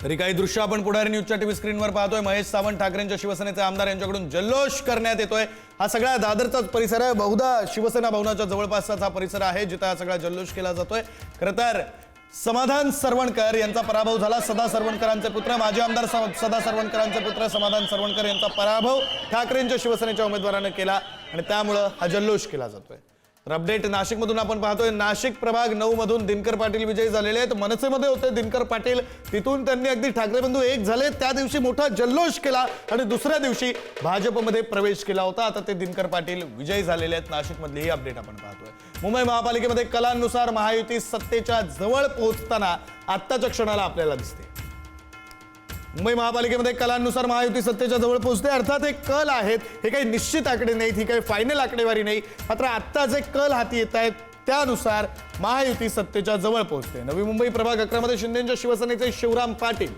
तरी काही दृश्य आपण पुढारी न्यूजच्या टीव्ही स्क्रीनवर पाहतोय। महेश सावंत ठाकरेंच्या शिवसेनेचे आमदार यांच्याकडून जल्लोष करण्यात येतोय। हा सगळा दादरचाच परिसर आहे, बहुधा शिवसेना भवनाच्या जवळपासचा हा परिसर आहे जिथे हा सगळा जल्लोष केला जातोय। खरं तर समाधान सरवणकर यांचा पराभव झाला। सदा सरवणकरांचे पुत्र माजी आमदार सदा सरवणकरांचे पुत्र समाधान सरवणकर यांचा पराभव ठाकरेंच्या शिवसेनेच्या उमेदवाराने केला आणि त्यामुळे हा जल्लोष केला जातोय। तर अपडेट नाशिकमधून आपण पाहतोय। नाशिक प्रभाग 9 मधून दिनकर पाटील विजयी झालेले आहेत। मनसेमध्ये होते दिनकर पाटील, तिथून त्यांनी अगदी ठाकरे बंधू एक झाले, त्या दिवशी मोठा जल्लोष केला आणि दुसऱ्या दिवशी भाजपमध्ये प्रवेश केला होता। आता ते दिनकर पाटील विजयी झालेले आहेत। नाशिकमधली ही अपडेट आपण पाहतोय। मुंबई महापालिकेमध्ये कलांनुसार महायुती सत्तेच्या जवळ पोहोचताना आत्ताच्या क्षणाला आपल्याला दिसते। मुंबई महापालिकेमध्ये कलांनुसार महायुती सत्तेच्या जवळ पोहोचते। अर्थात हे कल आहेत, हे काही निश्चित आकडे नाहीत, ही काही फायनल आकडेवारी नाही। मात्र आत्ता जे कल हाती येत आहेत त्यानुसार महायुती सत्तेच्या जवळ पोहोचते। नवी मुंबई प्रभाग 11 मध्ये शिंदेच्या शिवसेनेचे शिवराम पाटील